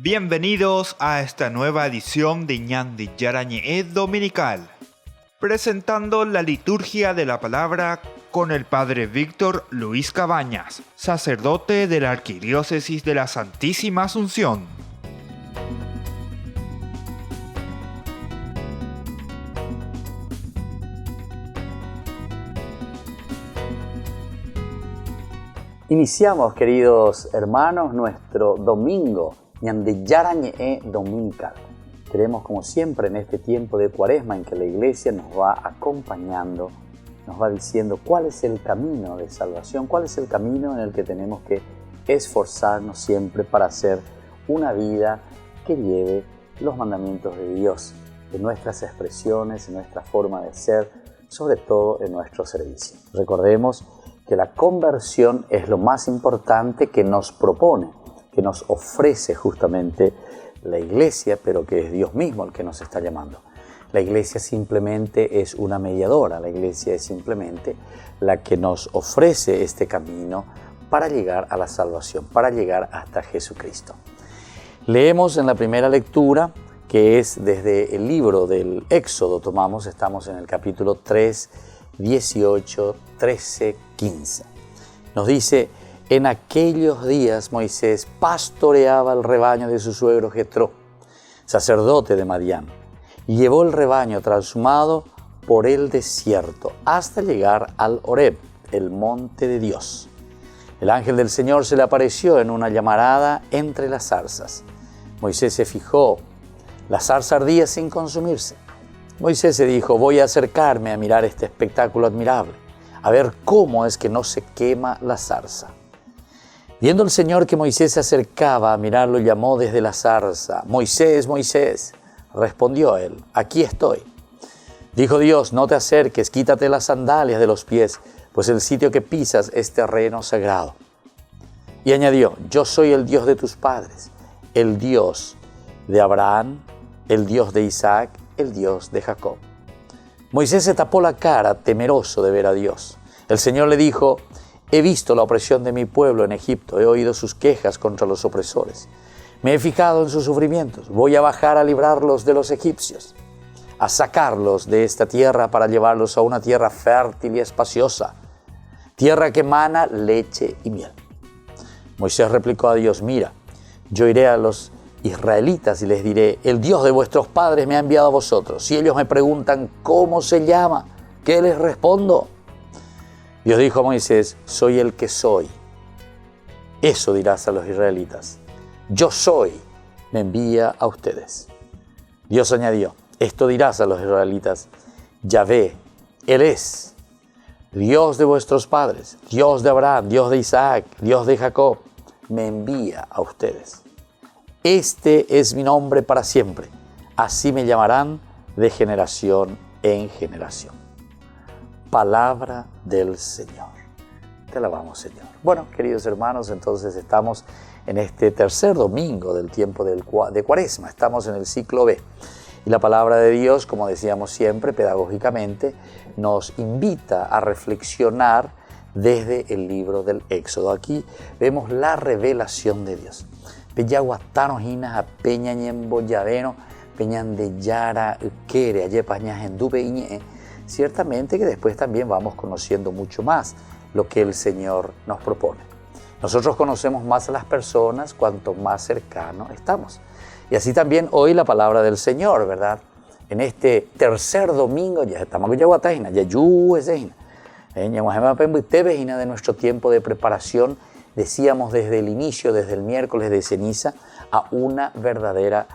Bienvenidos a esta nueva edición de Ñandi Yarañe Dominical, presentando la liturgia de la palabra con el Padre Víctor Luis Cabañas, sacerdote de la Arquidiócesis de la Santísima Asunción. Iniciamos, queridos hermanos, nuestro domingo, Ñandi Yarañe Dominical. Queremos, como siempre, en este tiempo de Cuaresma en que la Iglesia nos va acompañando, nos va diciendo cuál es el camino de salvación, cuál es el camino en el que tenemos que esforzarnos siempre para hacer una vida que lleve los mandamientos de Dios, en nuestras expresiones, en nuestra forma de ser, sobre todo en nuestro servicio. Recordemos que la conversión es lo más importante que nos propone, que nos ofrece justamente la Iglesia, pero que es Dios mismo el que nos está llamando. La Iglesia simplemente es una mediadora, la Iglesia es simplemente la que nos ofrece este camino para llegar a la salvación, para llegar hasta Jesucristo. Leemos en la primera lectura, que es desde el libro del Éxodo, estamos en el capítulo 3, 18, 13, 15. Nos dice: en aquellos días Moisés pastoreaba el rebaño de su suegro Jetro, sacerdote de Madián, y llevó el rebaño trashumado por el desierto hasta llegar al Horeb, el monte de Dios. El ángel del Señor se le apareció en una llamarada entre las zarzas. Moisés se fijó, la zarza ardía sin consumirse. Moisés se dijo: voy a acercarme a mirar este espectáculo admirable, a ver cómo es que no se quema la zarza. Viendo el Señor que Moisés se acercaba a mirarlo, llamó desde la zarza: Moisés, Moisés. Respondió él: aquí estoy. Dijo Dios: no te acerques, quítate las sandalias de los pies, pues el sitio que pisas es terreno sagrado. Y añadió: yo soy el Dios de tus padres, el Dios de Abraham, el Dios de Isaac, el Dios de Jacob. Moisés se tapó la cara, temeroso de ver a Dios. El Señor le dijo: he visto la opresión de mi pueblo en Egipto, he oído sus quejas contra los opresores. Me he fijado en sus sufrimientos, voy a bajar a librarlos de los egipcios, a sacarlos de esta tierra para llevarlos a una tierra fértil y espaciosa, tierra que emana leche y miel. Moisés replicó a Dios: mira, yo iré a los israelitas y les diré: el Dios de vuestros padres me ha enviado a vosotros. Si ellos me preguntan cómo se llama, ¿qué les respondo? Dios dijo a Moisés: soy el que soy. Eso dirás a los israelitas: yo soy, me envía a ustedes. Dios añadió: esto dirás a los israelitas: Yahvé, Él es, Dios de vuestros padres, Dios de Abraham, Dios de Isaac, Dios de Jacob, me envía a ustedes. Este es mi nombre para siempre, así me llamarán de generación en generación. Palabra del Señor. Te alabamos, Señor. Bueno, queridos hermanos, entonces estamos en este tercer domingo del tiempo de Cuaresma. Estamos en el ciclo B. Y la palabra de Dios, como decíamos siempre, pedagógicamente, nos invita a reflexionar desde el libro del Éxodo. Aquí vemos la revelación de Dios. Peyaguatano hinas a peña ñembo llaveno, peñan de yara quere, ayepañas en dupe iñe. Ciertamente que después también vamos conociendo mucho más lo que el Señor nos propone. Nosotros conocemos más a las personas cuanto más cercanos estamos. Y así también hoy la palabra del Señor, ¿verdad? En este tercer domingo, ya estamos con Yaguatajina, ya yuesejina, de nuestro tiempo de preparación. Decíamos desde el inicio, desde el miércoles de ceniza, a una verdadera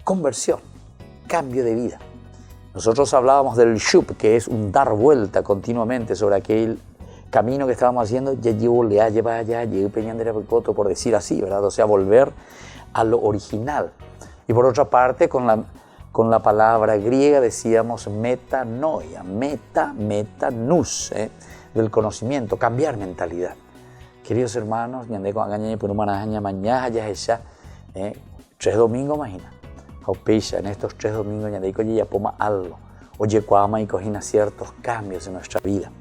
conversión, cambio de vida. Nosotros hablábamos del shup, que es un dar vuelta continuamente sobre aquel camino que estábamos haciendo, por decir así, ¿verdad? O sea, volver a lo original. Y por otra parte, con la palabra griega decíamos metanoia, metanus, del conocimiento, cambiar mentalidad. Queridos hermanos, 3 domingos, imagina. En estos 3 domingos, algo. Oye, cuama y cogina ciertos cambios en nuestra vida.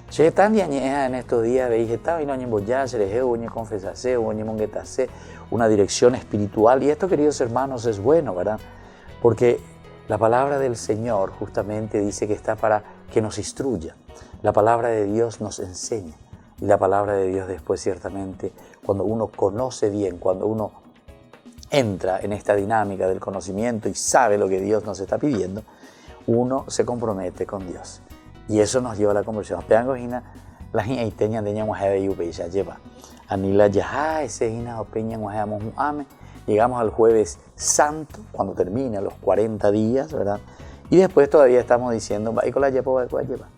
Che, tan diañeja en estos días, veis, estaba y no boya, se les oñe confesarse, oñe monguetase, una dirección espiritual. Y esto, queridos hermanos, es bueno, ¿verdad? Porque la palabra del Señor justamente dice que está para que nos instruya. La palabra de Dios nos enseña. Y la palabra de Dios después, ciertamente, cuando uno conoce bien, cuando uno entra en esta dinámica del conocimiento y sabe lo que Dios nos está pidiendo, uno se compromete con Dios. Y eso nos lleva a la conversión. Peango hina la hina iteña de ñamuaje y upeya lleva. Anila ya ese hina opeña muajamos un ame. Llegamos al jueves santo, cuando termina los 40 días, ¿verdad? Y después todavía estamos diciendo, va y con la yepa, lleva.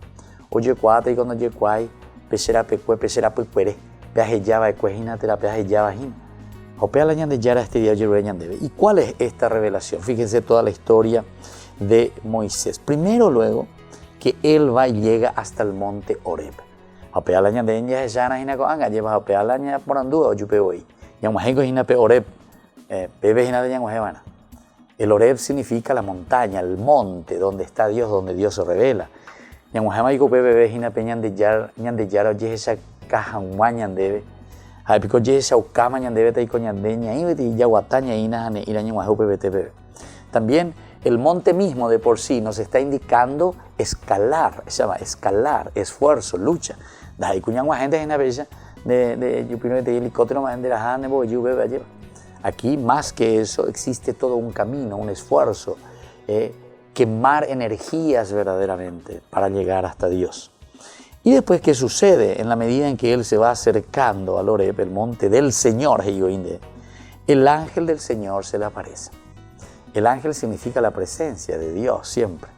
Oye cuata y cuando ye cuay, pechera pecue, pechera pecuere, peaje llava, ecuejina, terapia llava hina. Opea la ñande yara este día debe. ¿Y cuál es esta revelación? Fíjense toda la historia de Moisés. Primero, luego, que él va y llega hasta el monte Horeb. Opea la ñande ya yana hina ko anga lleva opea la ña por andu o yupe hoy. Yamuajengo hina pe Horeb. Bebe hina de ñamuajevana. El Horeb significa la montaña, el monte donde está Dios, donde Dios se revela. Ñamuajema y ko bebe hina pe ñande yara oye esa caja ñandebe. Hay pico ye esa ukama ñandebe ta y con ñandeña y yaguataña ina hane ira ñamuajo bebe. También el monte mismo de por sí nos está indicando escalar, se llama escalar, esfuerzo, lucha. Daí cuñan gente en la bella de yupino de helicóptero más de la hane bo yu bebe lleva. Aquí más que eso existe todo un camino, un esfuerzo, quemar energías verdaderamente para llegar hasta Dios. Y después, ¿qué sucede? En la medida en que él se va acercando al Horeb, el monte del Señor, el ángel del Señor se le aparece. El ángel significa la presencia de Dios siempre.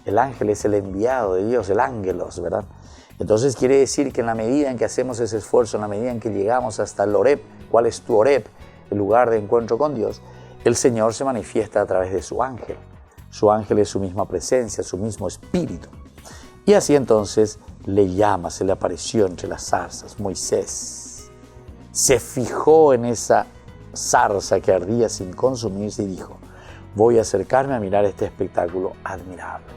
El ángel es el enviado de Dios, el ángelos, ¿verdad? Entonces quiere decir que en la medida en que hacemos ese esfuerzo, en la medida en que llegamos hasta el Horeb, ¿cuál es tu Horeb? El lugar de encuentro con Dios, el Señor se manifiesta a través de su ángel. Su ángel es su misma presencia, su mismo espíritu. Y así entonces le llama, se le apareció entre las zarzas. Moisés se fijó en esa zarza que ardía sin consumirse y dijo, voy a acercarme a mirar este espectáculo admirable.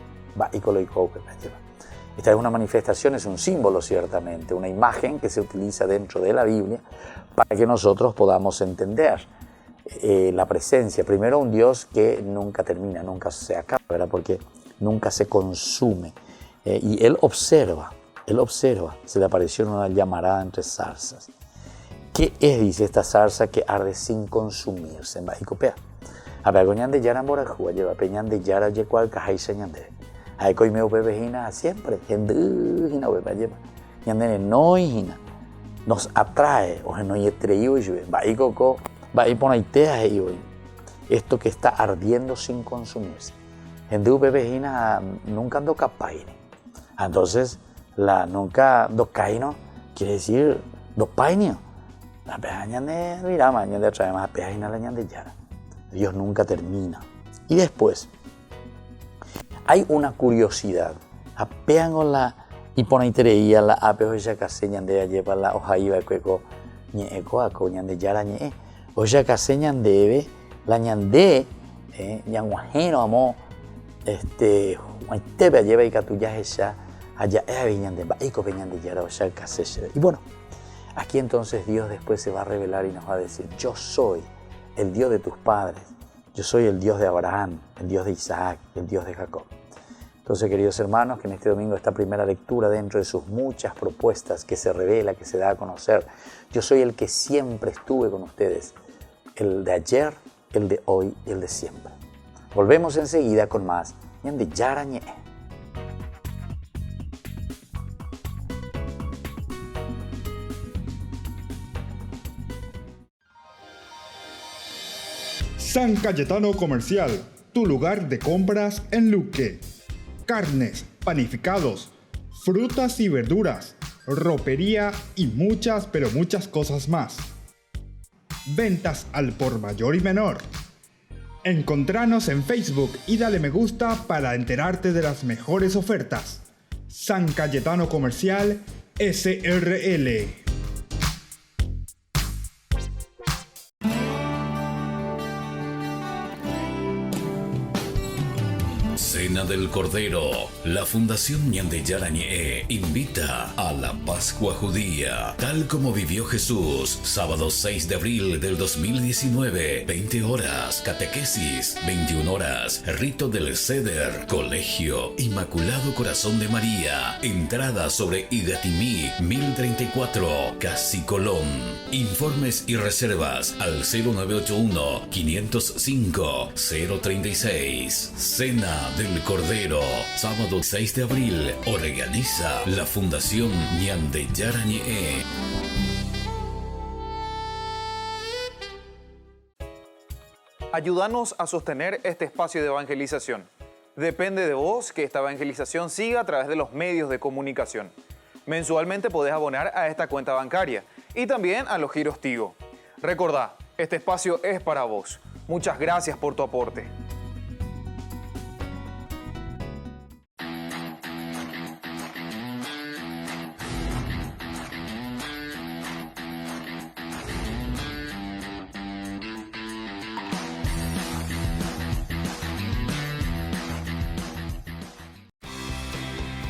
Esta es una manifestación, es un símbolo ciertamente, una imagen que se utiliza dentro de la Biblia para que nosotros podamos entender la presencia. Primero, un Dios que nunca termina, nunca se acaba, ¿verdad? Porque nunca se consume. Y Él observa, se le apareció una llamarada entre zarzas. ¿Qué es, dice esta zarza, que arde sin consumirse? En Bajicopea. Apeagoñan de Yaran Borajúa, lleva peñan de Yara Yecual, Cajay Señande. Hay coimeo bebejina siempre, gente hina beba lleva. Ñandene no hina. Nos atrae, o no y estrello y llueve. Bajicoco, bajiponaitea y hoy. Esto que está ardiendo sin consumirse. Gente bebejina nunca ando capaine. Entonces, la nunca do caino quiere decir do painio. La peañan de mirama, ñande atrae más peaña la ñande Yara. Dios nunca termina. Y después, hay una curiosidad. Apean con la hiponaitereía, la apeo ya case ñande lleva la hoja iba cueco ñeco aco ñande Yara ñe. O ya case ñandebe la ñande ñanguajeno amo Maitebe lleva y catuya ella allá ñande baico ñande Yara o ya case. Y bueno, aquí entonces Dios después se va a revelar y nos va a decir, yo soy el Dios de tus padres, yo soy el Dios de Abraham, el Dios de Isaac, el Dios de Jacob. Entonces, queridos hermanos, que en este domingo esta primera lectura, dentro de sus muchas propuestas que se revela, que se da a conocer, yo soy el que siempre estuve con ustedes, el de ayer, el de hoy y el de siempre. Volvemos enseguida con más Ñande Yara Ñe. San Cayetano Comercial, tu lugar de compras en Luque. Carnes, panificados, frutas y verduras, ropería y muchas, pero muchas cosas más. Ventas al por mayor y menor. Encontranos en Facebook y dale me gusta para enterarte de las mejores ofertas. San Cayetano Comercial, SRL. Cena del Cordero. La Fundación Ñande Yarañe invita a la Pascua Judía, tal como vivió Jesús. Sábado 6 de abril del 2019, 20 horas, catequesis, 21 horas, rito del Seder, Colegio Inmaculado Corazón de María. Entrada sobre Igatimí, 1034, Casi Colón. Informes y reservas al 0981 505 036. Cena del Cordero, sábado 6 de abril, organiza la Fundación Ñande Yarañe. Ayúdanos a sostener este espacio de evangelización. Depende de vos que esta evangelización siga a través de los medios de comunicación. Mensualmente podés abonar a esta cuenta bancaria y también a los giros Tigo. Recordá, este espacio es para vos. Muchas gracias por tu aporte.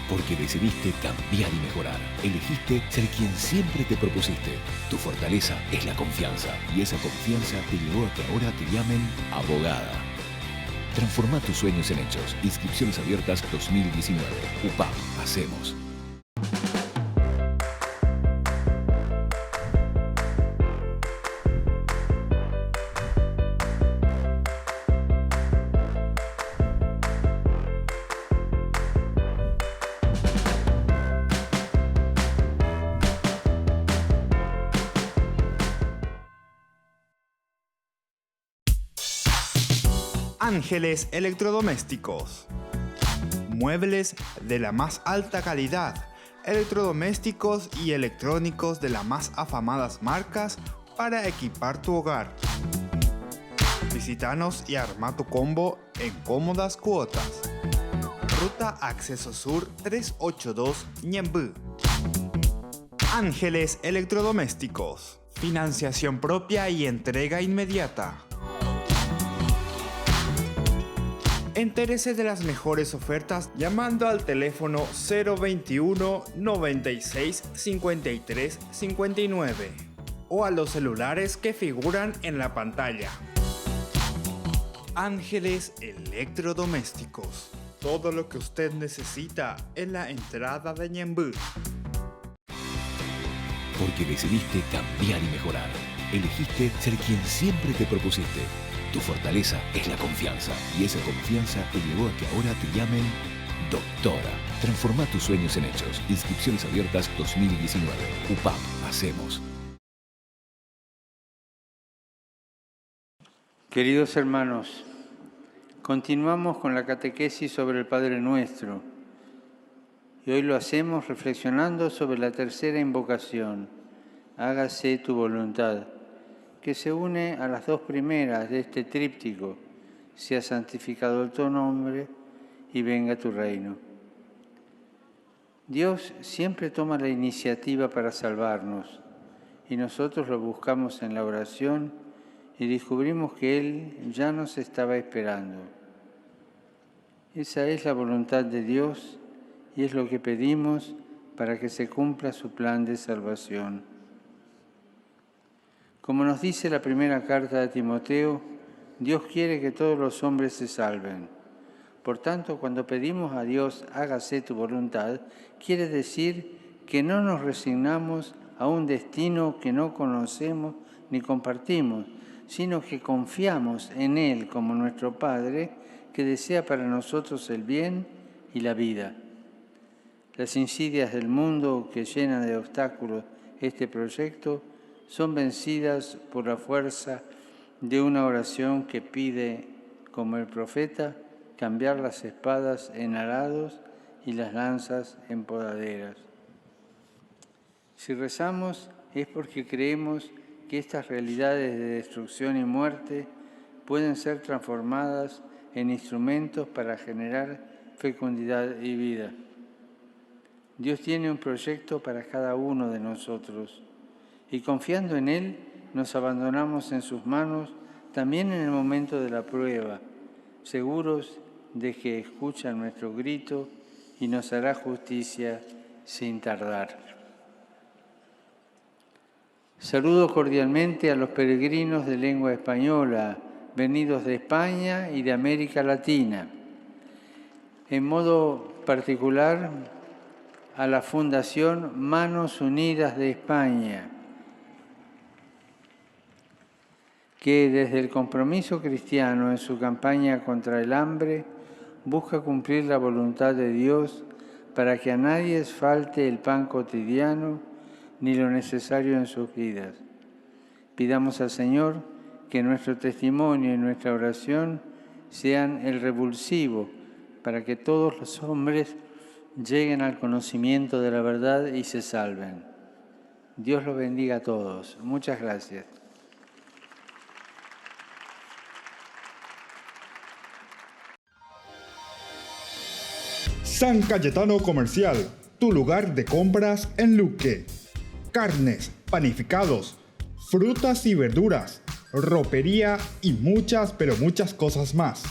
Porque decidiste cambiar y mejorar. Elegiste ser quien siempre te propusiste. Tu fortaleza es la confianza. Y esa confianza te llevó a que ahora te llamen abogada. Transforma tus sueños en hechos. Inscripciones abiertas 2019. UPAP. Hacemos. Ángeles Electrodomésticos. Muebles de la más alta calidad, electrodomésticos y electrónicos de las más afamadas marcas para equipar tu hogar. Visítanos y arma tu combo en cómodas cuotas. Ruta Acceso Sur 382 Ñemby. Ángeles Electrodomésticos. Financiación propia y entrega inmediata. Entérese de las mejores ofertas llamando al teléfono 021 96 53 59 o a los celulares que figuran en la pantalla. Ángeles Electrodomésticos. Todo lo que usted necesita en la entrada de Ñemby. Porque decidiste cambiar y mejorar. Elegiste ser quien siempre te propusiste. Tu fortaleza es la confianza. Y esa confianza te llevó a que ahora te llamen doctora. Transforma tus sueños en hechos. Inscripciones abiertas 2019. UPAP. Hacemos. Queridos hermanos, continuamos con la catequesis sobre el Padre Nuestro. Y hoy lo hacemos reflexionando sobre la tercera invocación, hágase tu voluntad, que se une a las dos primeras de este tríptico, sea santificado tu nombre y venga tu reino. Dios siempre toma la iniciativa para salvarnos y nosotros lo buscamos en la oración y descubrimos que Él ya nos estaba esperando. Esa es la voluntad de Dios y es lo que pedimos para que se cumpla su plan de salvación. Como nos dice la primera carta de Timoteo, Dios quiere que todos los hombres se salven. Por tanto, cuando pedimos a Dios, hágase tu voluntad, quiere decir que no nos resignamos a un destino que no conocemos ni compartimos, sino que confiamos en Él como nuestro Padre, que desea para nosotros el bien y la vida. Las insidias del mundo que llenan de obstáculos este proyecto son vencidas por la fuerza de una oración que pide, como el profeta, cambiar las espadas en arados y las lanzas en podaderas. Si rezamos es porque creemos que estas realidades de destrucción y muerte pueden ser transformadas en instrumentos para generar fecundidad y vida. Dios tiene un proyecto para cada uno de nosotros y confiando en Él nos abandonamos en sus manos también en el momento de la prueba, seguros de que escucha nuestro grito y nos hará justicia sin tardar. Saludo cordialmente a los peregrinos de lengua española, venidos de España y de América Latina. En modo particular, a la Fundación Manos Unidas de España, que desde el compromiso cristiano en su campaña contra el hambre, busca cumplir la voluntad de Dios para que a nadie falte el pan cotidiano ni lo necesario en sus vidas. Pidamos al Señor que nuestro testimonio y nuestra oración sean el revulsivo para que todos los hombres lleguen al conocimiento de la verdad y se salven. Dios los bendiga a todos. Muchas gracias. San Cayetano Comercial, tu lugar de compras en Luque. Carnes, panificados, frutas y verduras, ropería y muchas, pero muchas cosas más.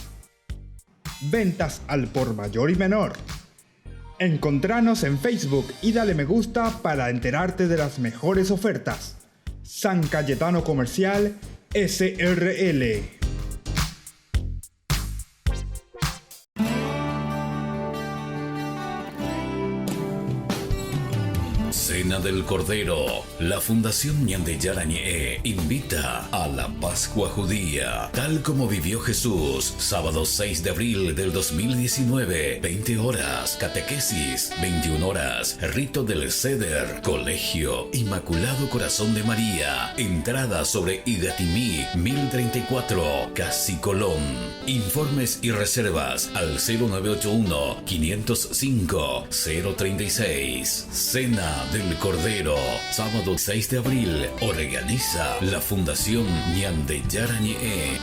Ventas al por mayor y menor. Encontranos en Facebook y dale me gusta para enterarte de las mejores ofertas. San Cayetano Comercial, SRL. Cena del Cordero. La Fundación Ñande Yarañé invita a la Pascua Judía, tal como vivió Jesús, sábado 6 de abril del 2019, 20 horas, catequesis, 21 horas, rito del Seder, colegio, Inmaculado Corazón de María, entrada sobre Igatimí, 1034, Casi Colón. Informes y reservas al 0981-505-036. Cena del Cordero, sábado 6 de abril, organiza la Fundación Ñande Yarañé.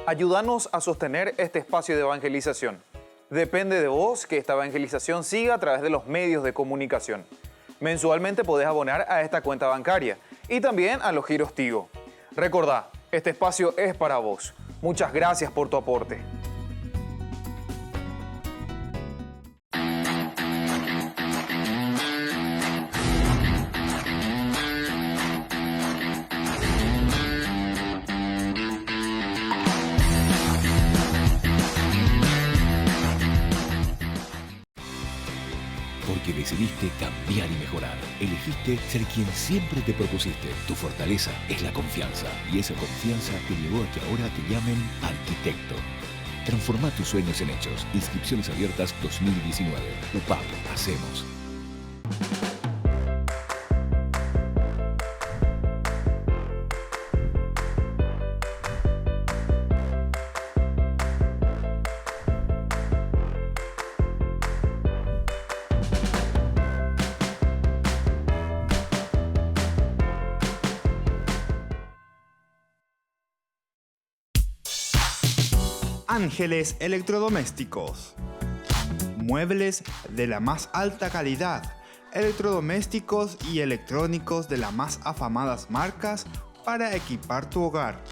Ayúdanos a sostener este espacio de evangelización. Depende de vos que esta evangelización siga a través de los medios de comunicación. Mensualmente podés abonar a esta cuenta bancaria y también a los giros Tigo. Recordá, este espacio es para vos. Muchas gracias por tu aporte. Porque decidiste cambiar y mejorar. Elegiste ser quien siempre te propusiste. Tu fortaleza es la confianza. Y esa confianza te llevó a que ahora te llamen arquitecto. Transforma tus sueños en hechos. Inscripciones abiertas 2019. UPAP. Hacemos. Ángeles Electrodomésticos. Muebles de la más alta calidad, electrodomésticos y electrónicos de las más afamadas marcas para equipar tu hogar.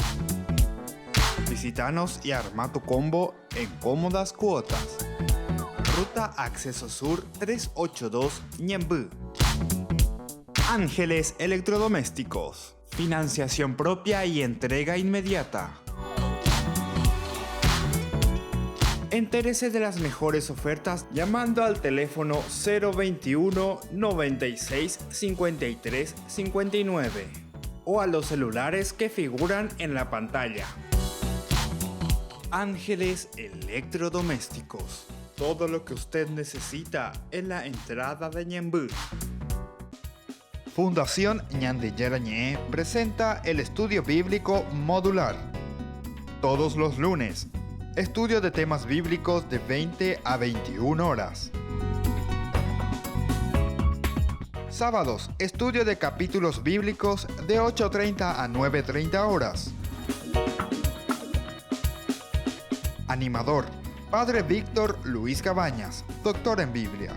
Visítanos y arma tu combo en cómodas cuotas. Ruta Acceso Sur 382 Ñembú. Ángeles Electrodomésticos. Financiación propia y entrega inmediata. Entérese de las mejores ofertas llamando al teléfono 021 96 53 59 o a los celulares que figuran en la pantalla. Ángeles Electrodomésticos. Todo lo que usted necesita en la entrada de Ñembú. Fundación Ñande Yarañé presenta el estudio bíblico modular. Todos los lunes. Estudio de temas bíblicos de 20 a 21 horas. Sábados, estudio de capítulos bíblicos de 8:30 a 9:30 horas. Animador, Padre Víctor Luis Cabañas, doctor en Biblia.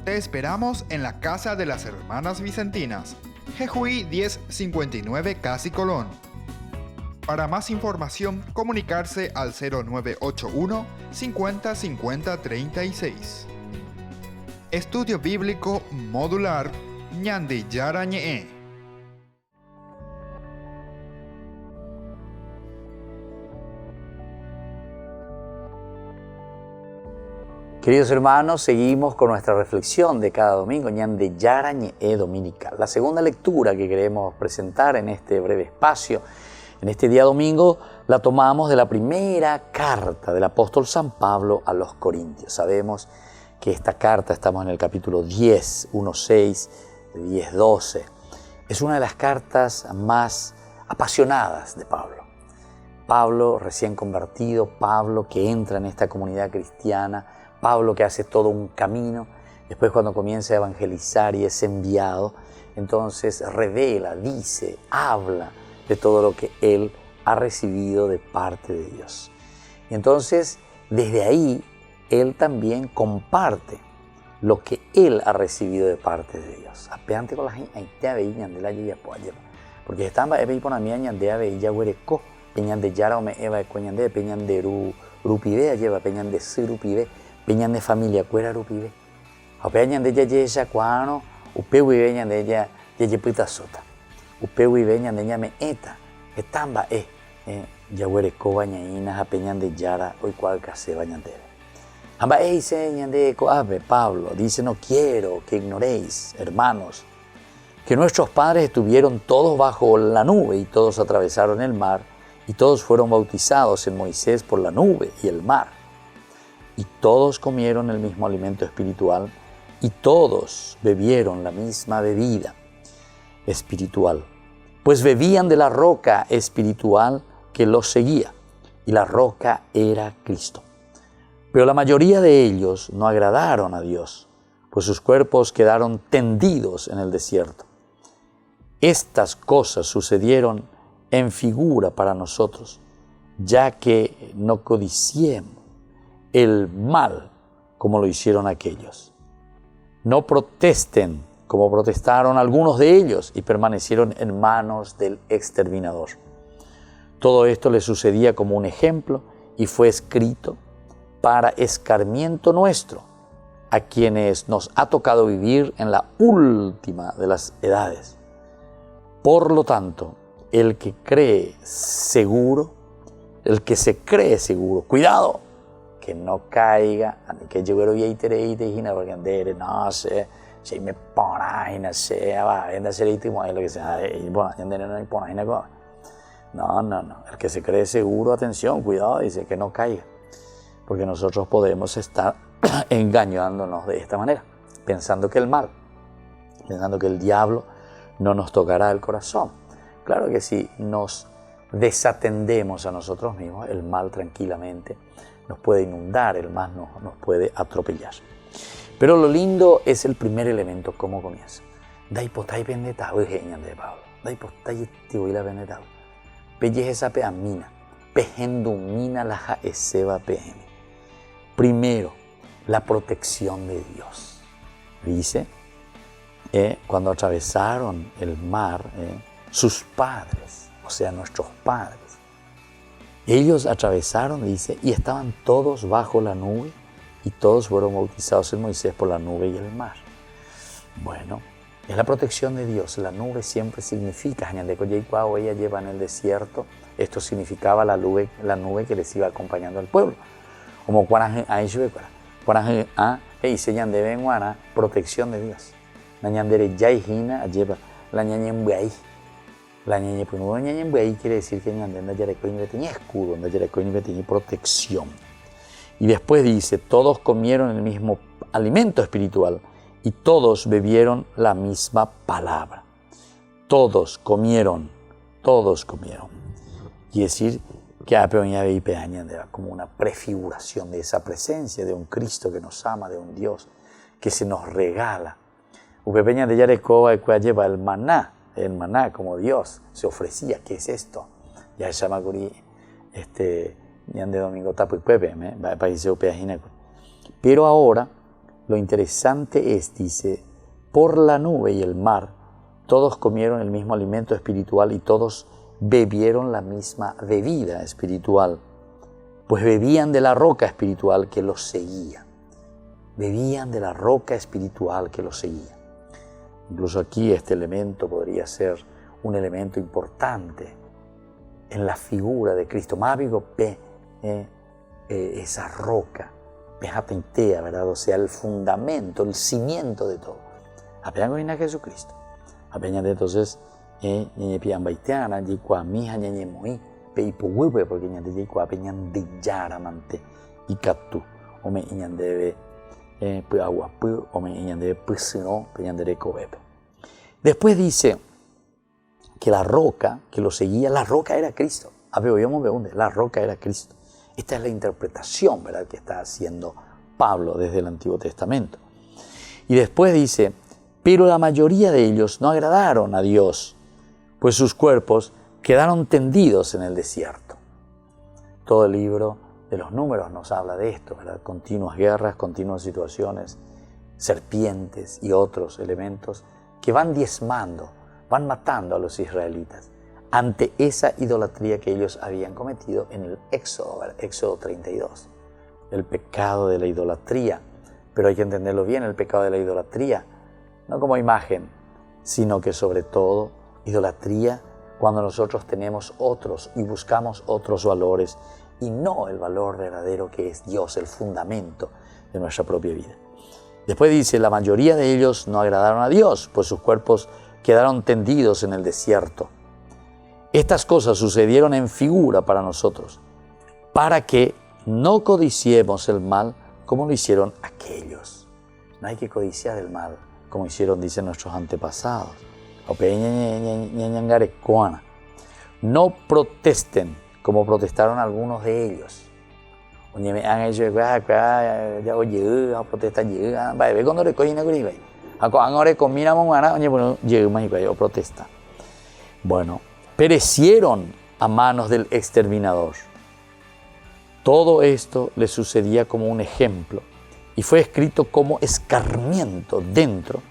Te esperamos en la Casa de las Hermanas Vicentinas, Jejuí 1059 Casi Colón. Para más información, comunicarse al 0981 50 50 36. Estudio Bíblico Modular Ñande Yarañe. Queridos hermanos, seguimos con nuestra reflexión de cada domingo, Ñande Yarañe Dominical. La segunda lectura que queremos presentar en este breve espacio, en este día domingo, la tomamos de la primera carta del apóstol San Pablo a los Corintios. Sabemos que esta carta, estamos en el capítulo 10, 1:6, 10:12. Es una de las cartas más apasionadas de Pablo. Pablo recién convertido, Pablo que entra en esta comunidad cristiana, Pablo que hace todo un camino, después cuando comienza a evangelizar y es enviado, entonces revela, dice, habla de todo lo que él ha recibido de parte de Dios. Y entonces, desde ahí, él también comparte lo que él ha recibido de parte de Dios. Apeante con la gente, porque están por la mía ñande ave ya huereco, peñan de yara o me eva de peñan de rupive, lleva peñan de sirupive, peñan de familia cuera rupive. A peñan de ya cuano, upe viveñan de ella puta sota. Upe viveñan de ella me eta, estamba ya huereco bañainas a peñan de yara hoy cual case bañan de. Amba dice ñande coabe Pablo, dice no quiero que ignoréis, hermanos, que nuestros padres estuvieron todos bajo la nube y todos atravesaron el mar y todos fueron bautizados en Moisés por la nube y el mar. Y todos comieron el mismo alimento espiritual y todos bebieron la misma bebida espiritual, pues bebían de la roca espiritual que los seguía, y la roca era Cristo. Pero la mayoría de ellos no agradaron a Dios, pues sus cuerpos quedaron tendidos en el desierto. Estas cosas sucedieron en figura para nosotros, ya que no codiciemos el mal como lo hicieron aquellos. No protesten como protestaron algunos de ellos y permanecieron en manos del exterminador. Todo esto les sucedía como un ejemplo y fue escrito para escarmiento nuestro, a quienes nos ha tocado vivir en la última de las edades. Por lo tanto, el que se cree seguro, cuidado, que no caiga, que yo quiero ir a porque andere, no sé, si me ponen, no sé, va, a ser lo que sea, no, el que se cree seguro, atención, cuidado, dice que no caiga, porque nosotros podemos estar engañándonos de esta manera, pensando que el mal, pensando que el diablo no nos tocará el corazón. Claro que si nos desatendemos a nosotros mismos, el mal tranquilamente nos puede inundar, el mal nos puede atropellar. Pero lo lindo es el primer elemento, cómo comienza. Dai potay pendetao, genial de Pablo. Dai potay tibuila pendetao. Pelle esa peamina, pehendumina la jaeseba pehemi. Primero, la protección de Dios. Dice, cuando atravesaron el mar, sus padres, o sea, nuestros padres, ellos atravesaron, dice, y estaban todos bajo la nube y todos fueron bautizados en Moisés por la nube y el mar. Bueno, es la protección de Dios. La nube siempre significa, ella lleva en el desierto, esto significaba la nube que les iba acompañando al pueblo. Como protección de Dios. La ñañembuay quiere decir que tenía escudo, tenía protección. Y después dice, todos comieron el mismo alimento espiritual y todos bebieron la misma palabra. Todos comieron. Quiere decir que como una prefiguración de esa presencia de un Cristo que nos ama, de un Dios que se nos regala. Upepeña de Yarecoba lleva el maná como Dios se ofrecía. ¿Qué es esto? Ya se llama de domingo tapo y pepe, pero ahora lo interesante es, dice, por la nube y el mar todos comieron el mismo alimento espiritual y todos bebieron la misma bebida espiritual, pues bebían de la roca espiritual que los seguía. Bebían de la roca espiritual que los seguía. Incluso aquí este elemento podría ser un elemento importante en la figura de Cristo. Mávigo pe, esa roca, pejatentea, ¿verdad? O sea, el fundamento, el cimiento de todo. Apenas con Jesucristo. Apenas de entonces, ñeñe pian baiteana, yikua mija ñeñe moi, pe ipohuepe, porque ñande yikua peñan de yaramante, y catu, o me ñandebe agua pu, o me ñandebe pusino, peñandere cobepe. Después dice que la roca que lo seguía, la roca era Cristo. La roca era Cristo. Esta es la interpretación, ¿verdad?, que está haciendo Pablo desde el Antiguo Testamento. Y después dice, pero la mayoría de ellos no agradaron a Dios, pues sus cuerpos quedaron tendidos en el desierto. Todo el libro de los Números nos habla de esto, ¿verdad? Continuas guerras, continuas situaciones, serpientes y otros elementos que van diezmando, van matando a los israelitas ante esa idolatría que ellos habían cometido en el Éxodo, ¿verdad? Éxodo 32, el pecado de la idolatría. Pero hay que entenderlo bien, el pecado de la idolatría, no como imagen, sino que sobre todo idolatría cuando nosotros tenemos otros y buscamos otros valores y no el valor verdadero que es Dios, el fundamento de nuestra propia vida. Después dice, la mayoría de ellos no agradaron a Dios, pues sus cuerpos quedaron tendidos en el desierto. Estas cosas sucedieron en figura para nosotros, para que no codiciemos el mal como lo hicieron aquellos. No hay que codiciar el mal como hicieron, dicen nuestros antepasados. No protesten como protestaron algunos de ellos. Bueno, perecieron a manos del exterminador. Todo esto le sucedía como un ejemplo y fue escrito como escarmiento dentro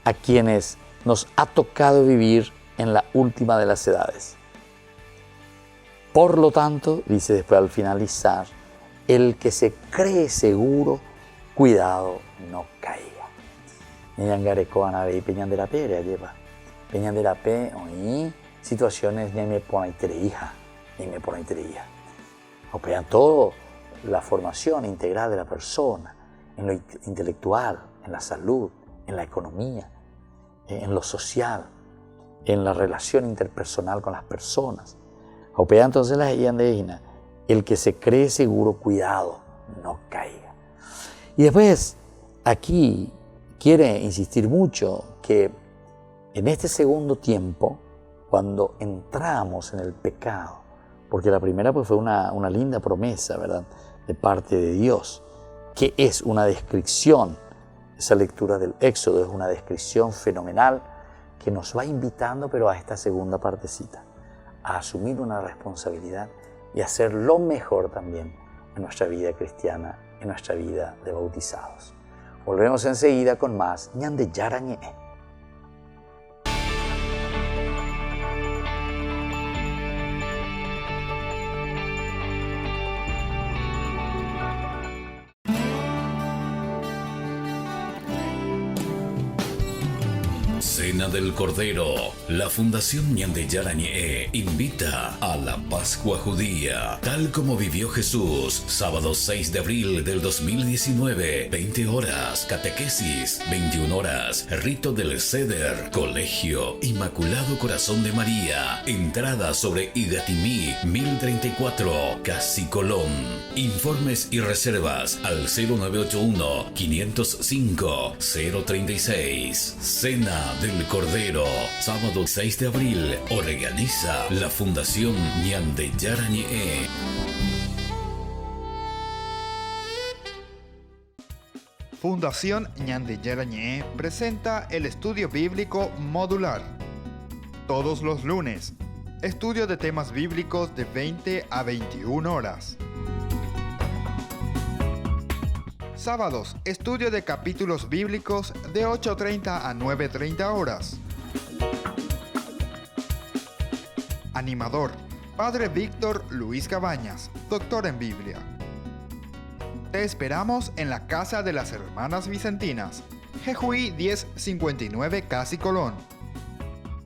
a quienes nos ha tocado vivir en la última de las edades. Por lo tanto, dice después al finalizar, el que se cree seguro, cuidado, no caiga. Situaciones ni me pone hija, ni me pone hija. Operan todo la formación integral de la persona, en lo intelectual, en la salud, en la economía, en lo social, en la relación interpersonal con las personas. Opera entonces la de el que se cree seguro, cuidado, no caiga. Y después, aquí quiere insistir mucho que en este segundo tiempo, cuando entramos en el pecado, porque la primera pues fue una linda promesa, ¿verdad?, de parte de Dios, que es una descripción, esa lectura del Éxodo es una descripción fenomenal que nos va invitando, pero a esta segunda partecita, a asumir una responsabilidad y hacer lo mejor también en nuestra vida cristiana, en nuestra vida de bautizados. Volvemos enseguida con más ñande yarañe. Cena del Cordero. La Fundación Ñande Yarañe invita a la Pascua Judía, tal como vivió Jesús, sábado 6 de abril del 2019, 20 horas, catequesis, 21 horas, rito del Seder, colegio, Inmaculado Corazón de María, entrada sobre Igatimí, 1034, Casi Colón. Informes y reservas al 0981-505-036. Cena del Cordero, sábado 6 de abril, organiza la Fundación Ñande Yarañe. Fundación Ñande Yarañe presenta el estudio bíblico modular. Todos los lunes, estudio de temas bíblicos de 20 a 21 horas. Sábados, estudio de capítulos bíblicos de 8:30 a 9:30 horas. animador, Padre Víctor Luis Cabañas, doctor en Biblia. Te esperamos en la Casa de las Hermanas Vicentinas, Jejuí 1059 Casi Colón.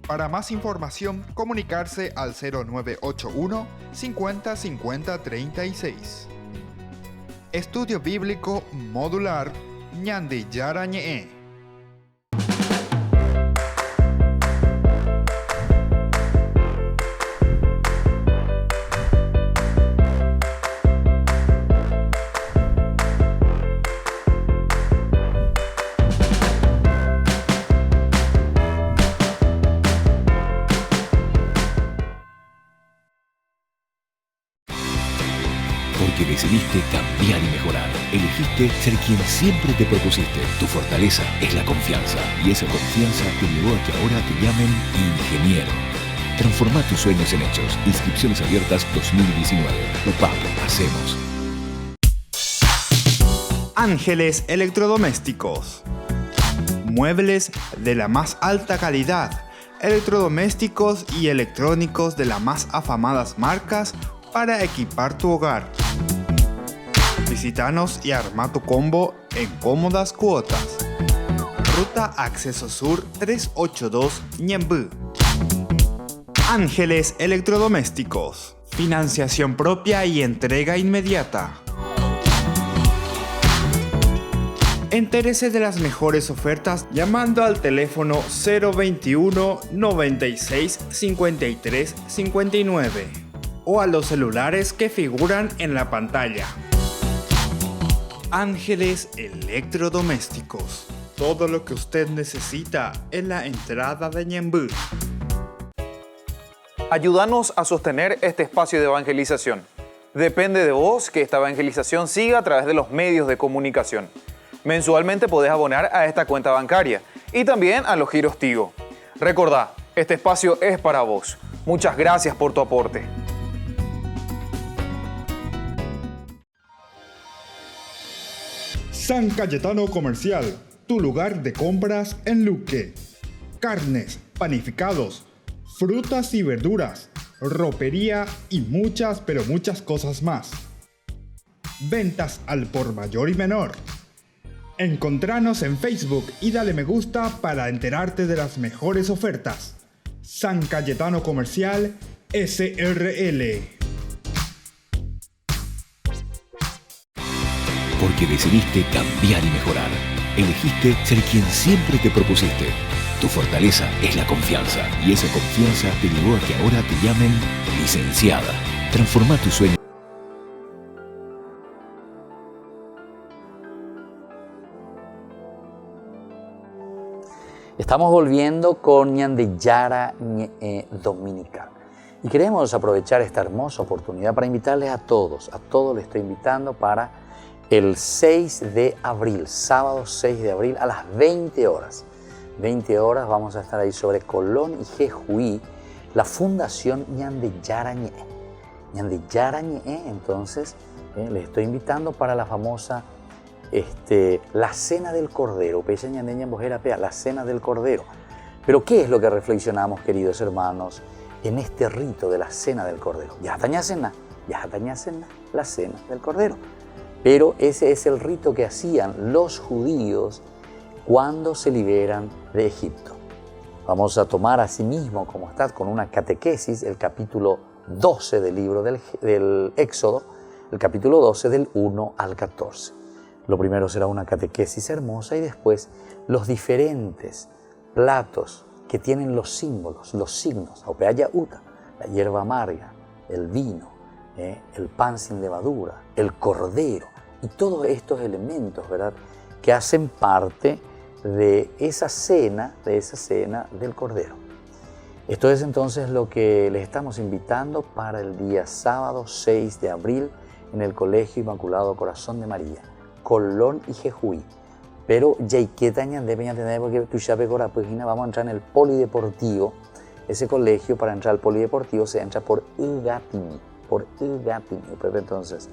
Para más información, comunicarse al 0981 50 50 36. Estudio Bíblico Modular Ñande Yarañe. Porque decidiste cambiar y mejorar. Elegiste ser quien siempre te propusiste. Tu fortaleza es la confianza. Y esa confianza te llevó a que ahora te llamen ingeniero. Transforma tus sueños en hechos. Inscripciones abiertas 2019. UPAP, hacemos. Ángeles Electrodomésticos. Muebles de la más alta calidad. Electrodomésticos y electrónicos de las más afamadas marcas para equipar tu hogar. Visítanos y arma tu combo en cómodas cuotas. Ruta Acceso Sur 382 Ñembú. Ángeles Electrodomésticos. Financiación propia y entrega inmediata. Entérese de las mejores ofertas llamando al teléfono 021 96 53 59 o a los celulares que figuran en la pantalla. Ángeles Electrodomésticos. Todo lo que usted necesita en la entrada de Ñembú. Ayúdanos a sostener este espacio de evangelización. Depende de vos que esta evangelización siga a través de los medios de comunicación. Mensualmente podés abonar a esta cuenta bancaria y también a los giros Tigo. Recordá, este espacio es para vos. Muchas gracias por tu aporte. San Cayetano Comercial, tu lugar de compras en Luque. Carnes, panificados, frutas y verduras, ropería y muchas, pero muchas cosas más. Ventas al por mayor y menor. Encontranos en Facebook y dale me gusta para enterarte de las mejores ofertas. San Cayetano Comercial SRL. Porque decidiste cambiar y mejorar. Elegiste ser quien siempre te propusiste. Tu fortaleza es la confianza. Y esa confianza te llevó a que ahora te llamen licenciada. Transforma tu sueño. Estamos volviendo con Ñande Yarañe Dominical. Y queremos aprovechar esta hermosa oportunidad para invitarles a todos les estoy invitando para el 6 de abril, sábado 6 de abril a las 20 horas. 20 horas vamos a estar ahí sobre Colón y Jejuí, la Fundación Ñande Yarañe. Ñande Yarañe, entonces, les estoy invitando para la famosa la Cena del Cordero, la Cena del Cordero. Pero ¿qué es lo que reflexionamos, queridos hermanos, en este rito de la Cena del Cordero? Ya cena, la Cena del Cordero. Pero ese es el rito que hacían los judíos cuando se liberan de Egipto. Vamos a tomar asimismo, como está, con una catequesis, el capítulo 12 del libro del Éxodo, el capítulo 12 del 1 al 14. Lo primero será una catequesis hermosa y después los diferentes platos que tienen los símbolos, los signos, la hierba amarga, el vino, el pan sin levadura, el cordero y todos estos elementos, ¿verdad?, que hacen parte de esa cena del Cordero. Esto es entonces lo que les estamos invitando para el día sábado 6 de abril en el Colegio Inmaculado Corazón de María, Colón y Jejuí. Pero vamos a entrar en el polideportivo. Ese colegio, para entrar al polideportivo, se entra por Ugatini. Entonces,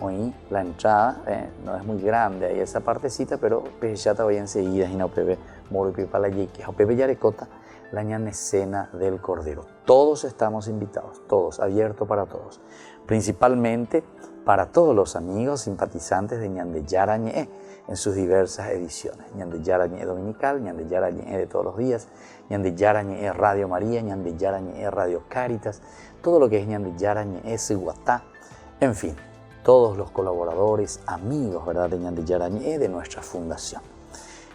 hoy la entrada no es muy grande, hay esa partecita, pero ya te voy enseguida, y no pepe, moro y para la yeque, o pepe yarecota, la ñande cena del Cordero. Todos estamos invitados, todos, abierto para todos. Principalmente para todos los amigos simpatizantes de ñande Yarañe en sus diversas ediciones. ñande Yarañe dominical, ñande Yarañe de todos los días, ñande Yarañe Radio María, ñande Yarañe Radio Cáritas, todo lo que es ñande Yarañe Siguatá, en fin, todos los colaboradores, amigos, ¿verdad?, de ñande Yarañe de nuestra fundación.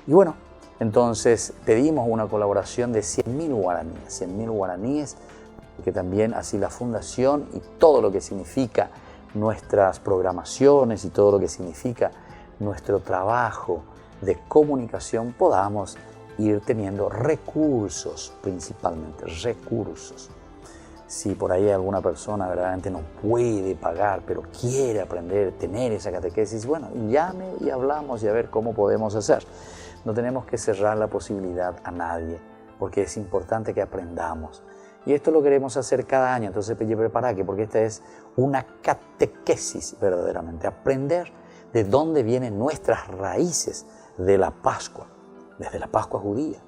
Y bueno, entonces pedimos una colaboración de 100.000 guaraníes, 100.000 guaraníes, que también así la fundación y todo lo que significa nuestras programaciones y todo lo que significa nuestro trabajo de comunicación podamos ir teniendo recursos, principalmente recursos. Si por ahí alguna persona verdaderamente no puede pagar, pero quiere aprender, tener esa catequesis, bueno, llame y hablamos y a ver cómo podemos hacer. No tenemos que cerrar la posibilidad a nadie, porque es importante que aprendamos. Y esto lo queremos hacer cada año, entonces prepárate, porque esta es una catequesis verdaderamente. Aprender de dónde vienen nuestras raíces de la Pascua, desde la Pascua judía.